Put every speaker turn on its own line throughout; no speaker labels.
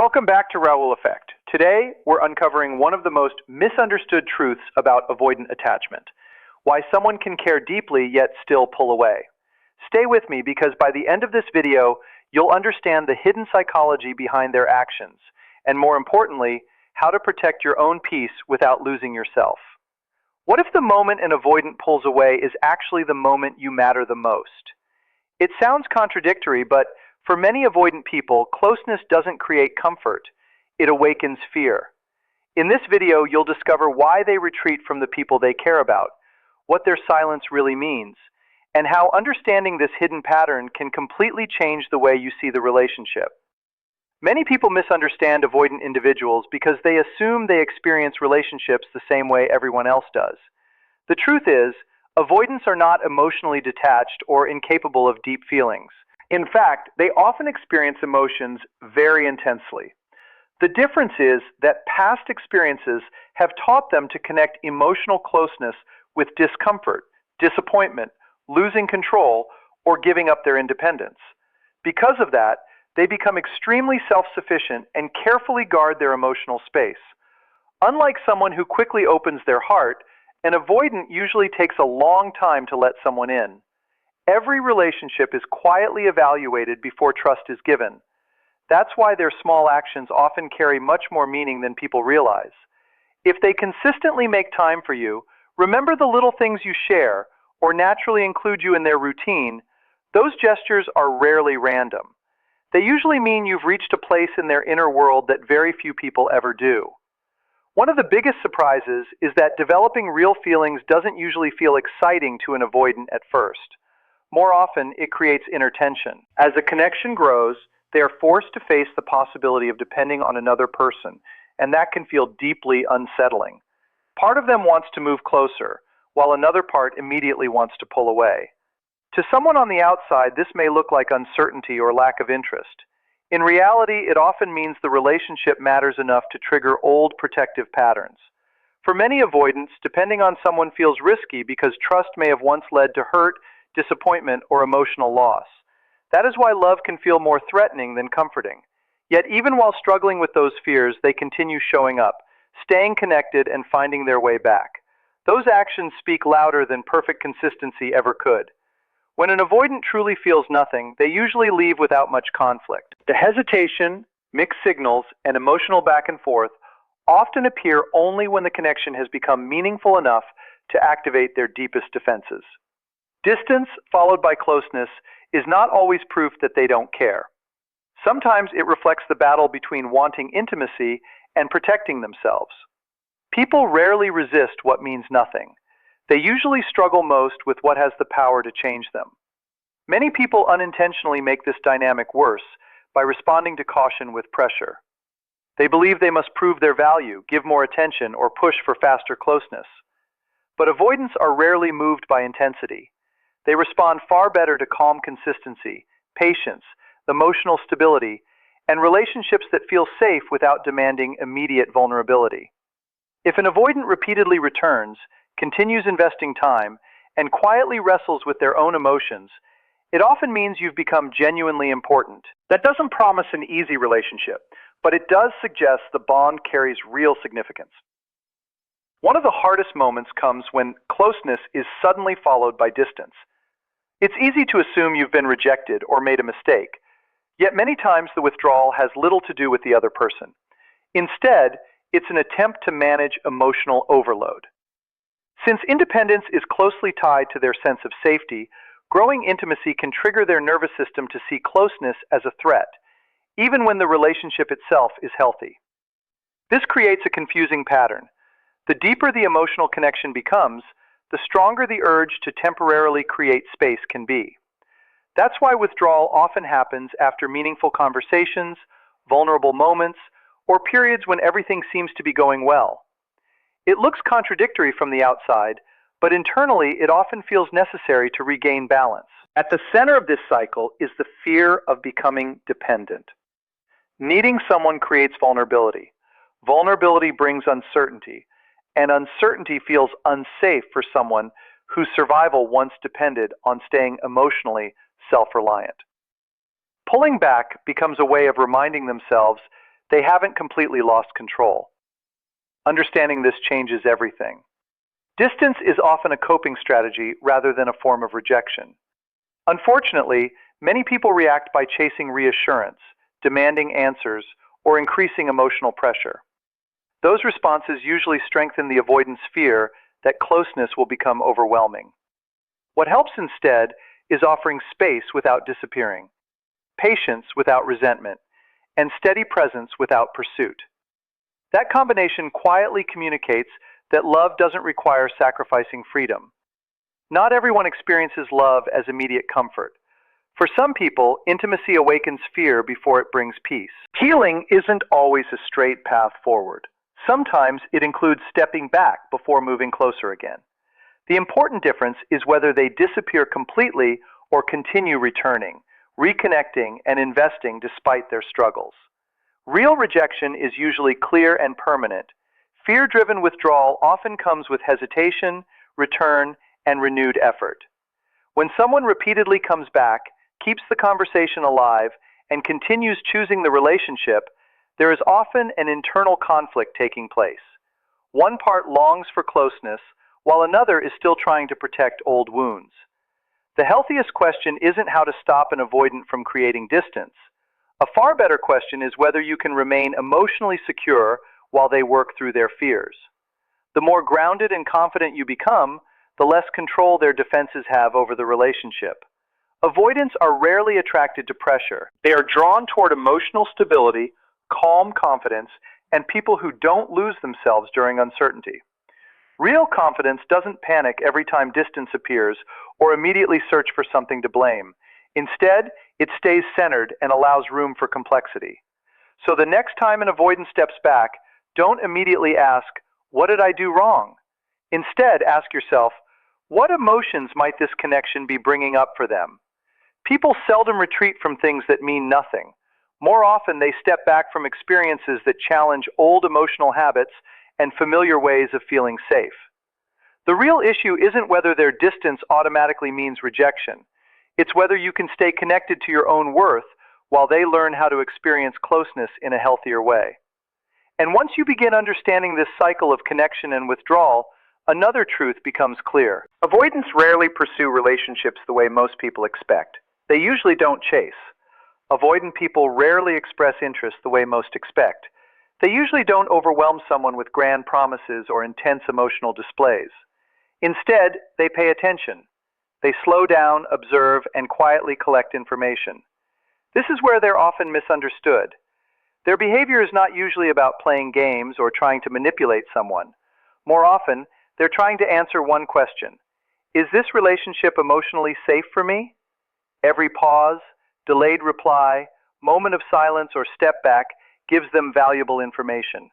Welcome back to Raul Effect. Today, we're uncovering one of the most misunderstood truths about avoidant attachment, why someone can care deeply yet still pull away. Stay with me because by the end of this video, you'll understand the hidden psychology behind their actions, and more importantly, how to protect your own peace without losing yourself. What if the moment an avoidant pulls away is actually the moment you matter the most? It sounds contradictory, but for many avoidant people, closeness doesn't create comfort, it awakens fear. In this video, you'll discover why they retreat from the people they care about, what their silence really means, and how understanding this hidden pattern can completely change the way you see the relationship. Many people misunderstand avoidant individuals because they assume they experience relationships the same way everyone else does. The truth is, avoidants are not emotionally detached or incapable of deep feelings. In fact, they often experience emotions very intensely. The difference is that past experiences have taught them to connect emotional closeness with discomfort, disappointment, losing control, or giving up their independence. Because of that, they become extremely self-sufficient and carefully guard their emotional space. Unlike someone who quickly opens their heart, an avoidant usually takes a long time to let someone in. Every relationship is quietly evaluated before trust is given. That's why their small actions often carry much more meaning than people realize. If they consistently make time for you, remember the little things you share, or naturally include you in their routine, those gestures are rarely random. They usually mean you've reached a place in their inner world that very few people ever do. One of the biggest surprises is that developing real feelings doesn't usually feel exciting to an avoidant at first. More often, it creates inner tension. As a connection grows, they are forced to face the possibility of depending on another person, and that can feel deeply unsettling. Part of them wants to move closer, while another part immediately wants to pull away. To someone on the outside, this may look like uncertainty or lack of interest. In reality, it often means the relationship matters enough to trigger old protective patterns. For many avoidants, depending on someone feels risky because trust may have once led to hurt, disappointment, or emotional loss. That is why love can feel more threatening than comforting. Yet even while struggling with those fears, they continue showing up, staying connected, and finding their way back. Those actions speak louder than perfect consistency ever could. When an avoidant truly feels nothing, they usually leave without much conflict. The hesitation, mixed signals, and emotional back and forth often appear only when the connection has become meaningful enough to activate their deepest defenses. Distance followed by closeness is not always proof that they don't care. Sometimes it reflects the battle between wanting intimacy and protecting themselves. People rarely resist what means nothing. They usually struggle most with what has the power to change them. Many people unintentionally make this dynamic worse by responding to caution with pressure. They believe they must prove their value, give more attention, or push for faster closeness. But avoidants are rarely moved by intensity. They respond far better to calm consistency, patience, emotional stability, and relationships that feel safe without demanding immediate vulnerability. If an avoidant repeatedly returns, continues investing time, and quietly wrestles with their own emotions, it often means you've become genuinely important. That doesn't promise an easy relationship, but it does suggest the bond carries real significance. One of the hardest moments comes when closeness is suddenly followed by distance. It's easy to assume you've been rejected or made a mistake, yet many times the withdrawal has little to do with the other person. Instead, it's an attempt to manage emotional overload. Since independence is closely tied to their sense of safety, growing intimacy can trigger their nervous system to see closeness as a threat, even when the relationship itself is healthy. This creates a confusing pattern. The deeper the emotional connection becomes, the stronger the urge to temporarily create space can be. That's why withdrawal often happens after meaningful conversations, vulnerable moments, or periods when everything seems to be going well. It looks contradictory from the outside, but internally it often feels necessary to regain balance. At the center of this cycle is the fear of becoming dependent. Needing someone creates vulnerability. Vulnerability brings uncertainty, and uncertainty feels unsafe for someone whose survival once depended on staying emotionally self-reliant. Pulling back becomes a way of reminding themselves they haven't completely lost control. Understanding this changes everything. Distance is often a coping strategy rather than a form of rejection. Unfortunately, many people react by chasing reassurance, demanding answers, or increasing emotional pressure. Those responses usually strengthen the avoidance fear that closeness will become overwhelming. What helps instead is offering space without disappearing, patience without resentment, and steady presence without pursuit. That combination quietly communicates that love doesn't require sacrificing freedom. Not everyone experiences love as immediate comfort. For some people, intimacy awakens fear before it brings peace. Healing isn't always a straight path forward. Sometimes it includes stepping back before moving closer again. The important difference is whether they disappear completely or continue returning, reconnecting, and investing despite their struggles. Real rejection is usually clear and permanent. Fear-driven withdrawal often comes with hesitation, return, and renewed effort. When someone repeatedly comes back, keeps the conversation alive, and continues choosing the relationship, there is often an internal conflict taking place. One part longs for closeness, while another is still trying to protect old wounds. The healthiest question isn't how to stop an avoidant from creating distance. A far better question is whether you can remain emotionally secure while they work through their fears. The more grounded and confident you become, the less control their defenses have over the relationship. Avoidants are rarely attracted to pressure. They are drawn toward emotional stability, calm confidence, and people who don't lose themselves during uncertainty. Real confidence doesn't panic every time distance appears or immediately search for something to blame. Instead, it stays centered and allows room for complexity. So the next time an avoidant steps back, don't immediately ask, "What did I do wrong?" Instead, ask yourself, what emotions might this connection be bringing up for them? People seldom retreat from things that mean nothing. More often, they step back from experiences that challenge old emotional habits and familiar ways of feeling safe. The real issue isn't whether their distance automatically means rejection. It's whether you can stay connected to your own worth while they learn how to experience closeness in a healthier way. And once you begin understanding this cycle of connection and withdrawal, another truth becomes clear. Avoidants rarely pursue relationships the way most people expect. They usually don't chase. Avoidant people rarely express interest the way most expect. They usually don't overwhelm someone with grand promises or intense emotional displays. Instead, they pay attention. They slow down, observe, and quietly collect information. This is where they're often misunderstood. Their behavior is not usually about playing games or trying to manipulate someone. More often, they're trying to answer one question. Is this relationship emotionally safe for me? Every pause, delayed reply, moment of silence, or step back gives them valuable information.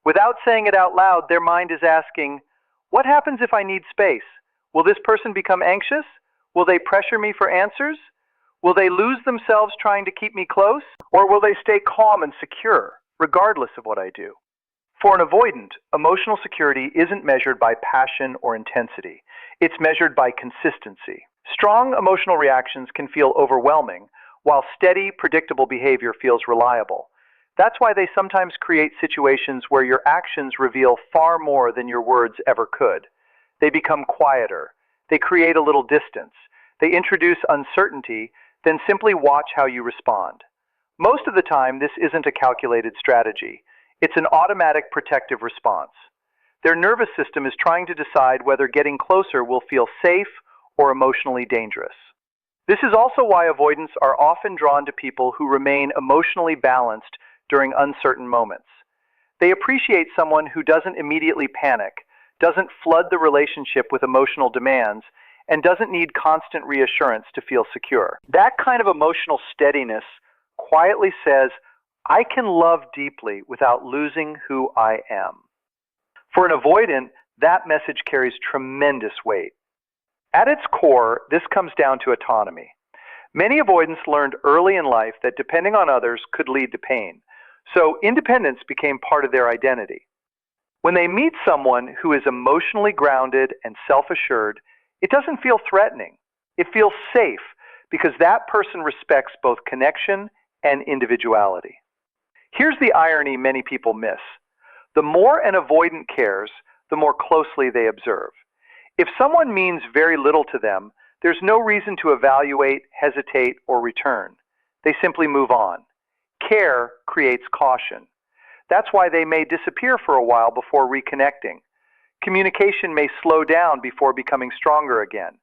Without saying it out loud, their mind is asking, what happens if I need space? Will this person become anxious? Will they pressure me for answers? Will they lose themselves trying to keep me close? Or will they stay calm and secure, regardless of what I do? For an avoidant, emotional security isn't measured by passion or intensity. It's measured by consistency. Strong emotional reactions can feel overwhelming, while steady, predictable behavior feels reliable. That's why they sometimes create situations where your actions reveal far more than your words ever could. They become quieter. They create a little distance. They introduce uncertainty, then simply watch how you respond. Most of the time, this isn't a calculated strategy. It's an automatic protective response. Their nervous system is trying to decide whether getting closer will feel safe or emotionally dangerous. This is also why avoidants are often drawn to people who remain emotionally balanced during uncertain moments. They appreciate someone who doesn't immediately panic, doesn't flood the relationship with emotional demands, and doesn't need constant reassurance to feel secure. That kind of emotional steadiness quietly says, I can love deeply without losing who I am. For an avoidant, that message carries tremendous weight. At its core, this comes down to autonomy. Many avoidants learned early in life that depending on others could lead to pain, so independence became part of their identity. When they meet someone who is emotionally grounded and self-assured, it doesn't feel threatening. It feels safe because that person respects both connection and individuality. Here's the irony many people miss. The more an avoidant cares, the more closely they observe. If someone means very little to them, there's no reason to evaluate, hesitate, or return. They simply move on. Care creates caution. That's why they may disappear for a while before reconnecting. Communication may slow down before becoming stronger again.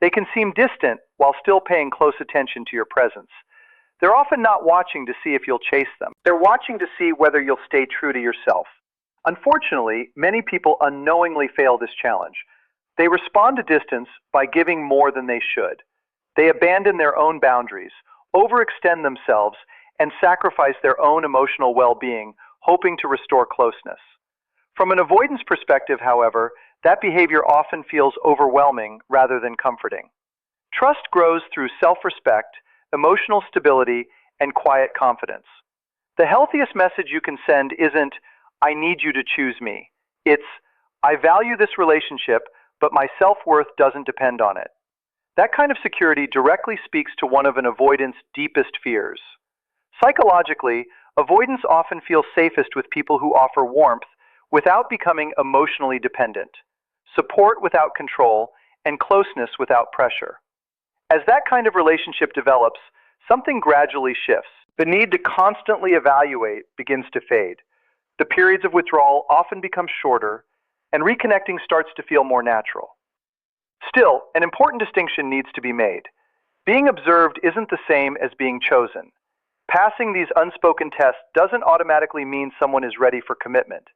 They can seem distant while still paying close attention to your presence. They're often not watching to see if you'll chase them. They're watching to see whether you'll stay true to yourself. Unfortunately, many people unknowingly fail this challenge. They respond to distance by giving more than they should. They abandon their own boundaries, overextend themselves, and sacrifice their own emotional well-being, hoping to restore closeness. From an avoidance perspective, however, that behavior often feels overwhelming rather than comforting. Trust grows through self-respect, emotional stability, and quiet confidence. The healthiest message you can send isn't, "I need you to choose me." It's, "I value this relationship, but my self-worth doesn't depend on it." That kind of security directly speaks to one of an avoidant's deepest fears. Psychologically, avoidants often feel safest with people who offer warmth without becoming emotionally dependent, support without control, and closeness without pressure. As that kind of relationship develops, something gradually shifts. The need to constantly evaluate begins to fade. The periods of withdrawal often become shorter, and reconnecting starts to feel more natural. Still, an important distinction needs to be made. Being observed isn't the same as being chosen. Passing these unspoken tests doesn't automatically mean someone is ready for commitment.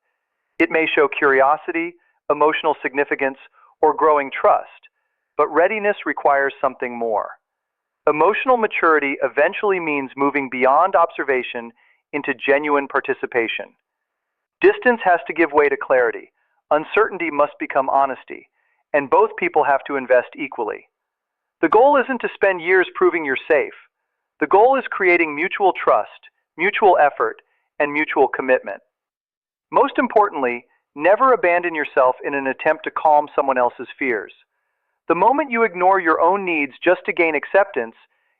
It may show curiosity, emotional significance, or growing trust, but readiness requires something more. Emotional maturity eventually means moving beyond observation into genuine participation. Distance has to give way to clarity. Uncertainty must become honesty, and both people have to invest equally. The goal isn't to spend years proving you're safe. The goal is creating mutual trust, mutual effort, and mutual commitment. Most importantly, never abandon yourself in an attempt to calm someone else's fears. The moment you ignore your own needs just to gain acceptance,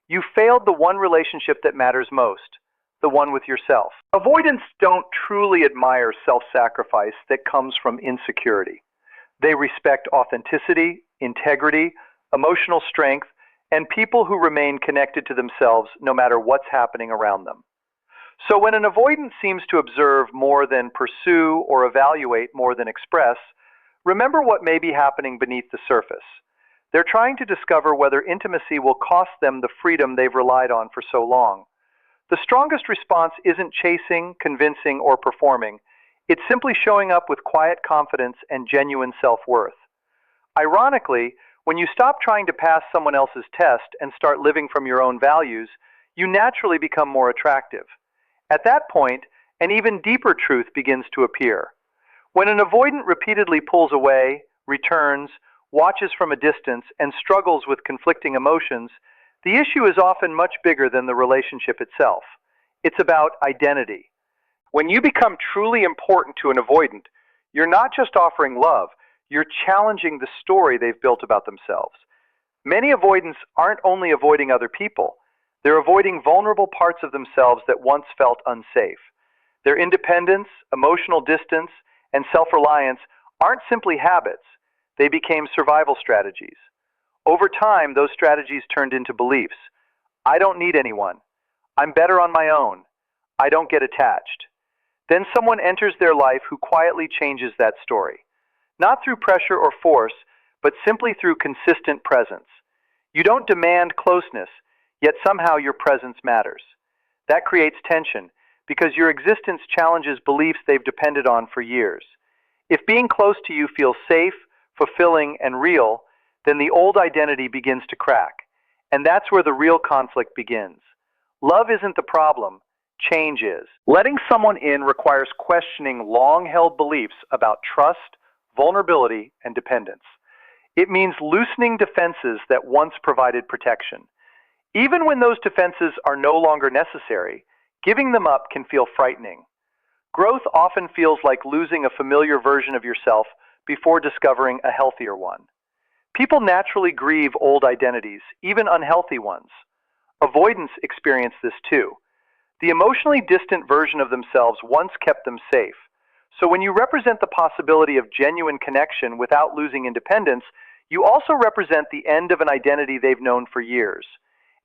you failed the one relationship that matters most, the one with yourself. Avoidants don't truly admire self-sacrifice that comes from insecurity. They respect authenticity, integrity, emotional strength, and people who remain connected to themselves no matter what's happening around them. So when an avoidant seems to observe more than pursue or evaluate more than express, remember what may be happening beneath the surface. They're trying to discover whether intimacy will cost them the freedom they've relied on for so long. The strongest response isn't chasing, convincing, or performing. It's simply showing up with quiet confidence and genuine self-worth. Ironically, when you stop trying to pass someone else's test and start living from your own values, you naturally become more attractive. At that point, an even deeper truth begins to appear. When an avoidant repeatedly pulls away, returns, watches from a distance, and struggles with conflicting emotions, the issue is often much bigger than the relationship itself. It's about identity. When you become truly important to an avoidant, you're not just offering love, you're challenging the story they've built about themselves. Many avoidants aren't only avoiding other people, they're avoiding vulnerable parts of themselves that once felt unsafe. Their independence, emotional distance, and self-reliance aren't simply habits, they became survival strategies. Over time, those strategies turned into beliefs. I don't need anyone. I'm better on my own. I don't get attached. Then someone enters their life who quietly changes that story. Not through pressure or force, but simply through consistent presence. You don't demand closeness, yet somehow your presence matters. That creates tension, because your existence challenges beliefs they've depended on for years. If being close to you feels safe, fulfilling, and real, then the old identity begins to crack. And that's where the real conflict begins. Love isn't the problem, change is. Letting someone in requires questioning long-held beliefs about trust, vulnerability, and dependence. It means loosening defenses that once provided protection. Even when those defenses are no longer necessary, giving them up can feel frightening. Growth often feels like losing a familiar version of yourself before discovering a healthier one. People naturally grieve old identities, even unhealthy ones. Avoidants experience this too. The emotionally distant version of themselves once kept them safe. So when you represent the possibility of genuine connection without losing independence, you also represent the end of an identity they've known for years.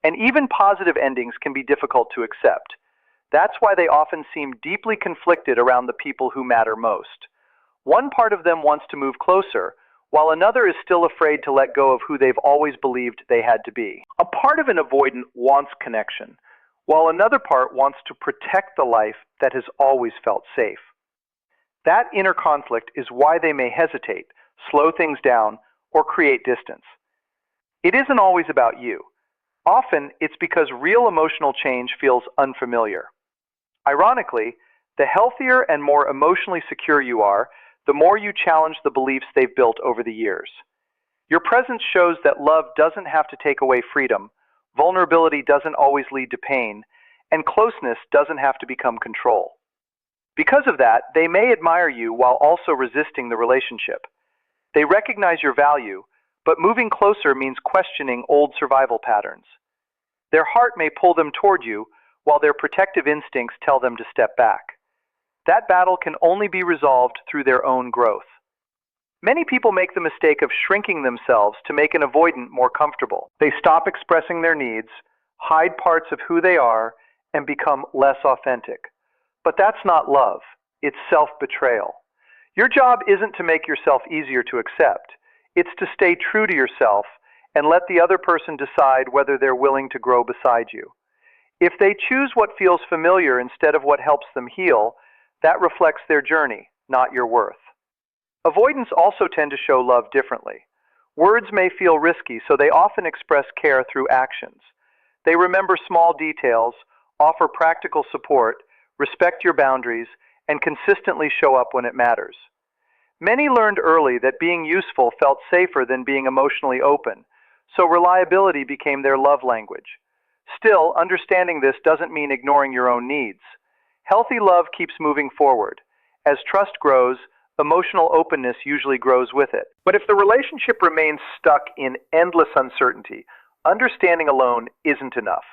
And even positive endings can be difficult to accept. That's why they often seem deeply conflicted around the people who matter most. One part of them wants to move closer, while another is still afraid to let go of who they've always believed they had to be. A part of an avoidant wants connection, while another part wants to protect the life that has always felt safe. That inner conflict is why they may hesitate, slow things down, or create distance. It isn't always about you. Often, it's because real emotional change feels unfamiliar. Ironically, the healthier and more emotionally secure you are, the more you challenge the beliefs they've built over the years. Your presence shows that love doesn't have to take away freedom, vulnerability doesn't always lead to pain, and closeness doesn't have to become control. Because of that, they may admire you while also resisting the relationship. They recognize your value, but moving closer means questioning old survival patterns. Their heart may pull them toward you, while their protective instincts tell them to step back. That battle can only be resolved through their own growth. Many people make the mistake of shrinking themselves to make an avoidant more comfortable. They stop expressing their needs, hide parts of who they are, and become less authentic. But that's not love. It's self-betrayal. Your job isn't to make yourself easier to accept. It's to stay true to yourself and let the other person decide whether they're willing to grow beside you. If they choose what feels familiar instead of what helps them heal, that reflects their journey, not your worth. Avoidants also tend to show love differently. Words may feel risky, so they often express care through actions. They remember small details, offer practical support, respect your boundaries, and consistently show up when it matters. Many learned early that being useful felt safer than being emotionally open, so reliability became their love language. Still, understanding this doesn't mean ignoring your own needs. Healthy love keeps moving forward. As trust grows, emotional openness usually grows with it. But if the relationship remains stuck in endless uncertainty, understanding alone isn't enough.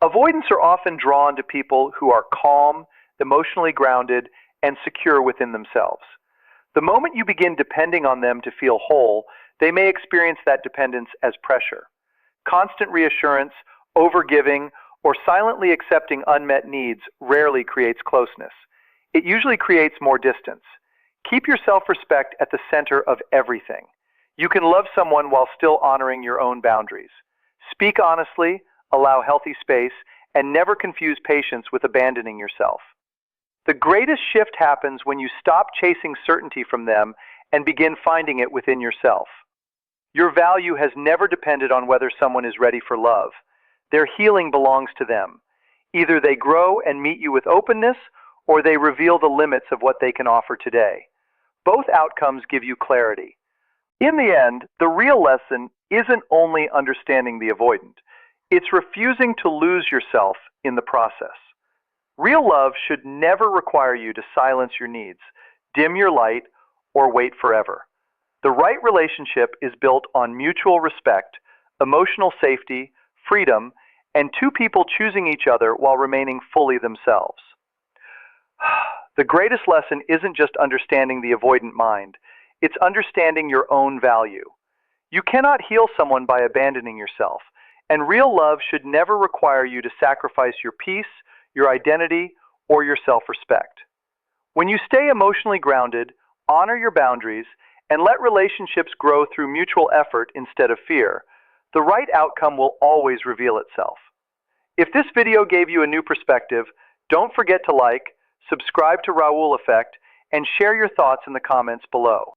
Avoidants are often drawn to people who are calm, emotionally grounded, and secure within themselves. The moment you begin depending on them to feel whole, they may experience that dependence as pressure. Constant reassurance, overgiving, or silently accepting unmet needs rarely creates closeness. It usually creates more distance. Keep your self-respect at the center of everything. You can love someone while still honoring your own boundaries. Speak honestly, allow healthy space, and never confuse patience with abandoning yourself. The greatest shift happens when you stop chasing certainty from them and begin finding it within yourself. Your value has never depended on whether someone is ready for love. Their healing belongs to them. Either they grow and meet you with openness, or they reveal the limits of what they can offer today. Both outcomes give you clarity. In the end, the real lesson isn't only understanding the avoidant. It's refusing to lose yourself in the process. Real love should never require you to silence your needs, dim your light, or wait forever. The right relationship is built on mutual respect, emotional safety, freedom, and two people choosing each other while remaining fully themselves. The greatest lesson isn't just understanding the avoidant mind. It's understanding your own value. You cannot heal someone by abandoning yourself, and real love should never require you to sacrifice your peace, your identity, or your self-respect. When you stay emotionally grounded, honor your boundaries, and let relationships grow through mutual effort instead of fear, the right outcome will always reveal itself. If this video gave you a new perspective, don't forget to like, subscribe to Raul Effect, and share your thoughts in the comments below.